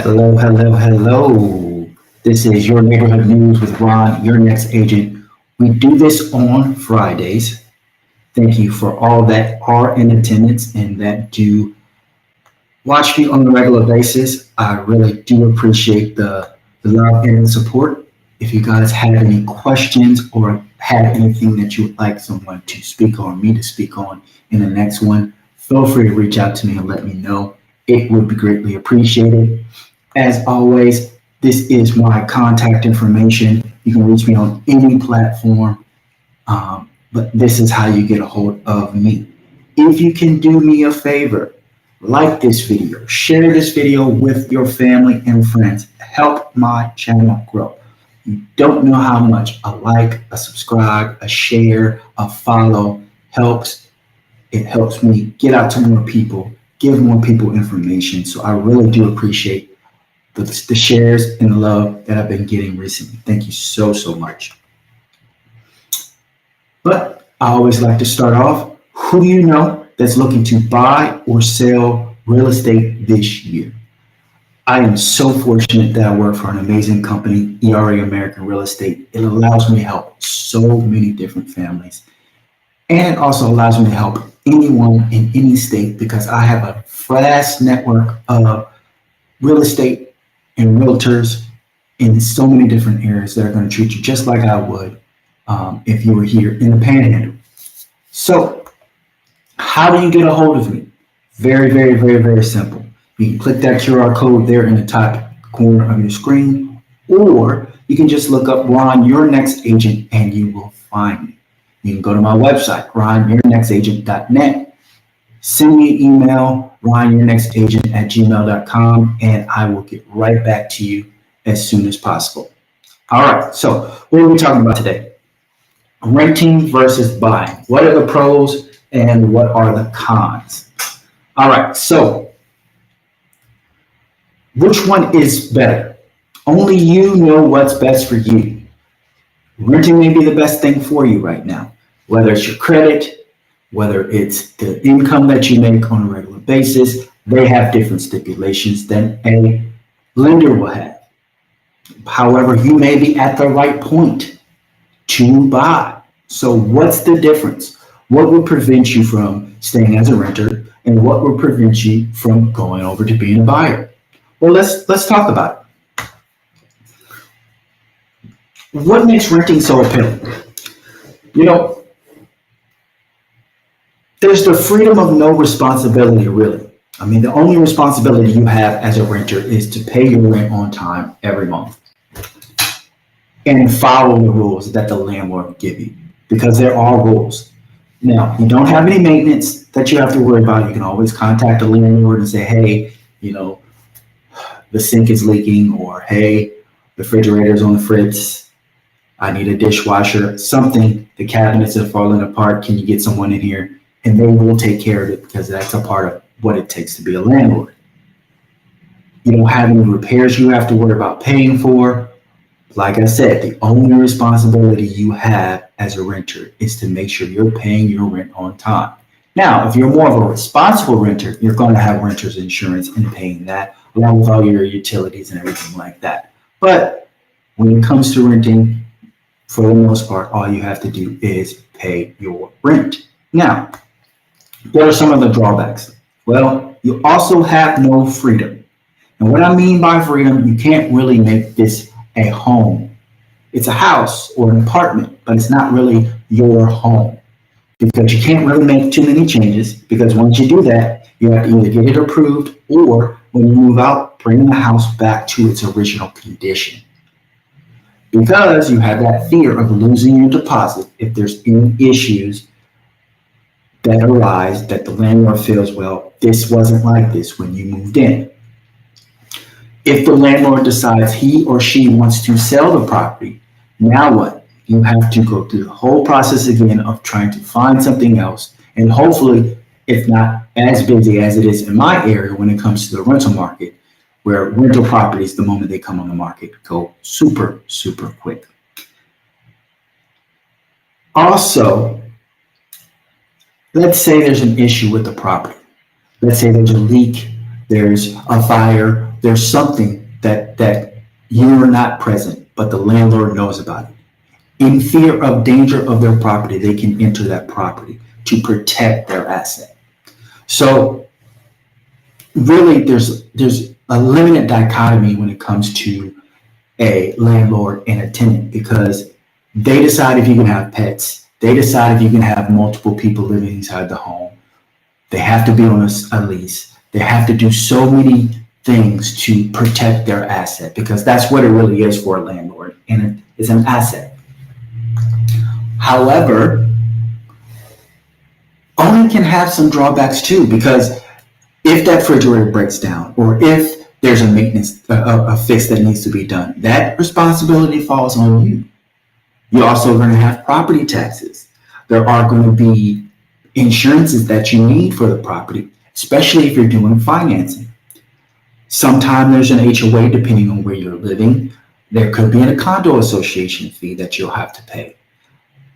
Hello, hello, hello. This is your neighborhood news with Ron, your next agent. We do this on Fridays. Thank you for all that are in attendance and that do watch me on a regular basis. I really do appreciate the love and the support. If you guys have any questions or have anything that you would like someone to speak on, me to speak on in the next one, feel free to reach out to me and let me know. It would be greatly appreciated. As always, this is my contact information. You can reach me on any platform, but this is how you get a hold of me. If you can do me a favor, like this video, share this video with your family and friends. Help my channel grow. You don't know how much a like, a subscribe, a share, a follow helps. It helps me get out to more people, give more people information. So I really do appreciate the shares and the love that I've been getting recently. Thank you so, so much. But I always like to start off, who do you know that's looking to buy or sell real estate this year? I am so fortunate that I work for an amazing company, ERA American Real Estate. It allows me to help so many different families. And it also allows me to help anyone in any state because I have a vast network of real estate and realtors in so many different areas that are going to treat you just like I would if you were here in the Panhandle. So how do you get a hold of me? Very, very, very, very simple. You can click that QR code there in the top corner of your screen, or you can just look up Ron, Your Next Agent, and you will find me. You can go to my website, ronyournextagent.net. Send me an email, ronyournextagent@gmail.com, and I will get right back to you as soon as possible. All right, so what are we talking about today? Renting versus buying. What are the pros and what are the cons? All right, so which one is better? Only you know what's best for you. Renting may be the best thing for you right now, whether it's your credit, whether it's the income that you make on a regular basis. They have different stipulations than a lender will have. However, you may be at the right point to buy. So what's the difference? What would prevent you from staying as a renter and what would prevent you from going over to being a buyer? Well, let's talk about it. What makes renting so appealing? You know, there's the freedom of no responsibility, really. I mean, the only responsibility you have as a renter is to pay your rent on time every month and follow the rules that the landlord will give you, because there are rules. Now, you don't have any maintenance that you have to worry about. You can always contact the landlord and say, hey, the sink is leaking, or hey, the refrigerator's on the fritz. I need a dishwasher, something. The cabinets are falling apart. Can you get someone in here? And they will take care of it because that's a part of what it takes to be a landlord. You don't have any repairs you have to worry about paying for. Like I said, the only responsibility you have as a renter is to make sure you're paying your rent on time. Now, if you're more of a responsible renter, you're going to have renter's insurance and paying that along with all your utilities and everything like that. But when it comes to renting, for the most part, all you have to do is pay your rent. Now, what are some of the drawbacks? Well, you also have no freedom. And what I mean by freedom, you can't really make this a home. It's a house or an apartment, but it's not really your home because you can't really make too many changes, because once you do that, you have to either get it approved or when you move out, bring the house back to its original condition. Because you have that fear of losing your deposit if there's any issues that arise that the landlord feels, well, this wasn't like this when you moved in. If the landlord decides he or she wants to sell the property, now what? You have to go through the whole process again of trying to find something else. And hopefully, it's not as busy as it is in my area when it comes to the rental market, where rental properties, the moment they come on the market, go super, super quick. Also, let's say there's an issue with the property. Let's say there's a leak, there's a fire, there's something that you're not present, but the landlord knows about it. In fear of danger of their property, they can enter that property to protect their asset. So really, there's a limited dichotomy when it comes to a landlord and a tenant, because they decide if you can have pets. They decide if you can have multiple people living inside the home. They have to be on a lease. They have to do so many things to protect their asset, because that's what it really is for a landlord, and it's an asset. However, owning can have some drawbacks too, because if that refrigerator breaks down, or if there's a maintenance, a fix that needs to be done, that responsibility falls on you. You're also going to have property taxes. There are going to be insurances that you need for the property, especially if you're doing financing. Sometimes there's an HOA depending on where you're living. There could be a condo association fee that you'll have to pay.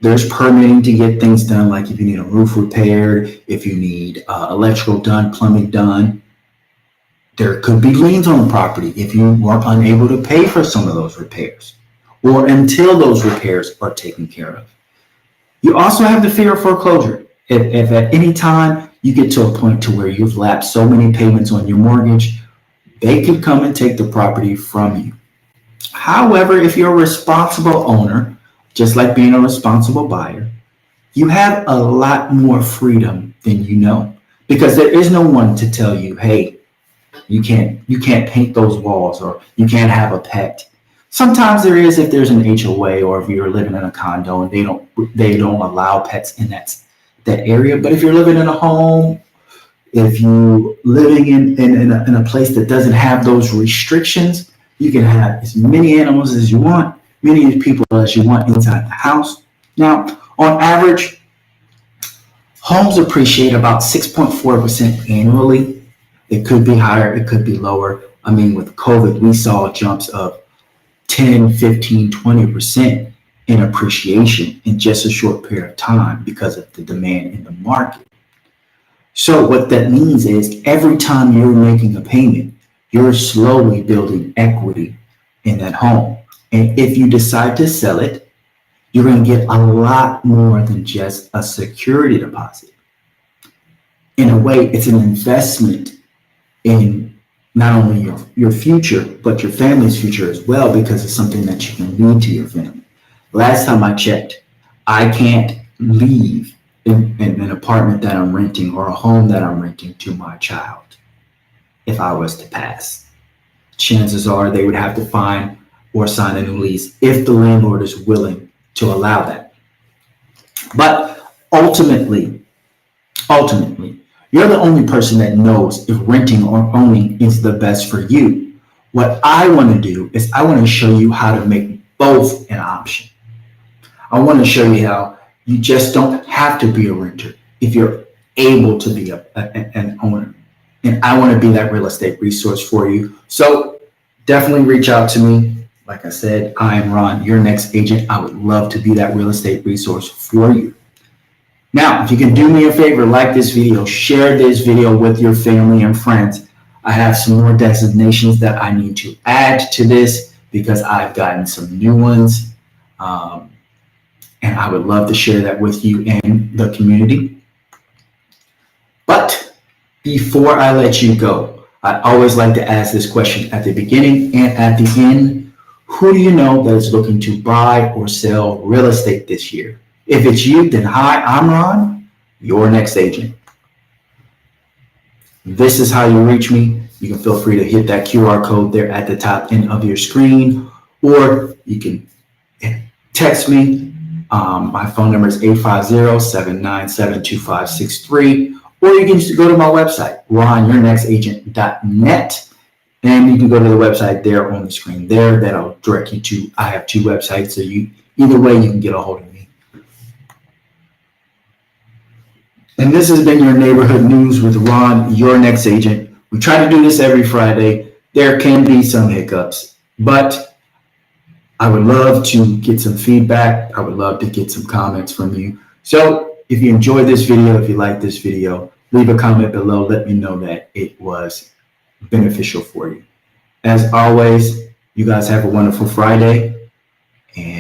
There's permitting to get things done, like if you need a roof repaired, if you need electrical done, plumbing done. There could be liens on the property if you are unable to pay for some of those repairs, or until those repairs are taken care of. You also have the fear of foreclosure. If at any time you get to a point to where you've lapsed so many payments on your mortgage, they could come and take the property from you. However, if you're a responsible owner, just like being a responsible buyer, you have a lot more freedom than you know, because there is no one to tell you, hey, you can't paint those walls, or you can't have a pet. Sometimes there is if there's an HOA, or if you're living in a condo and they don't allow pets in that area. But if you're living in a home, if you're living in a place that doesn't have those restrictions, you can have as many animals as you want, many people as you want inside the house. Now, on average, homes appreciate about 6.4% annually. It could be higher, it could be lower. I mean, with COVID, we saw jumps of 10, 15, 20% in appreciation in just a short period of time because of the demand in the market. So what that means is every time you're making a payment, you're slowly building equity in that home. And if you decide to sell it, you're going to get a lot more than just a security deposit. In a way, it's an investment in not only your future, but your family's future as well, because it's something that you can leave to your family. Last time I checked, I can't leave in an apartment that I'm renting or a home that I'm renting to my child if I was to pass. Chances are they would have to find or sign a new lease if the landlord is willing to allow that. But ultimately, you're the only person that knows if renting or owning is the best for you. What I want to do is I want to show you how to make both an option. I want to show you how you just don't have to be a renter if you're able to be an owner. And I want to be that real estate resource for you. So definitely reach out to me. Like I said, I am Ron, your next agent. I would love to be that real estate resource for you. Now, if you can do me a favor, like this video, share this video with your family and friends. I have some more designations that I need to add to this because I've gotten some new ones. And I would love to share that with you and the community. But before I let you go, I always like to ask this question at the beginning and at the end. Who do you know that is looking to buy or sell real estate this year? If it's you, then hi, I'm Ron, your next agent. This is how you reach me. You can feel free to hit that QR code there at the top end of your screen, or you can text me. My phone number is 850-797-2563, or you can just go to my website, ronyournextagent.net. And you can go to the website there on the screen there. That'll direct you to, I have two websites, so either way you can get a hold of me. And this has been your Neighborhood News with Ron, your next agent. We try to do this every Friday. There can be some hiccups, but I would love to get some feedback. I would love to get some comments from you. So if you enjoyed this video, if you like this video, leave a comment below. Let me know that it was beneficial for you. As always, you guys have a wonderful Friday, and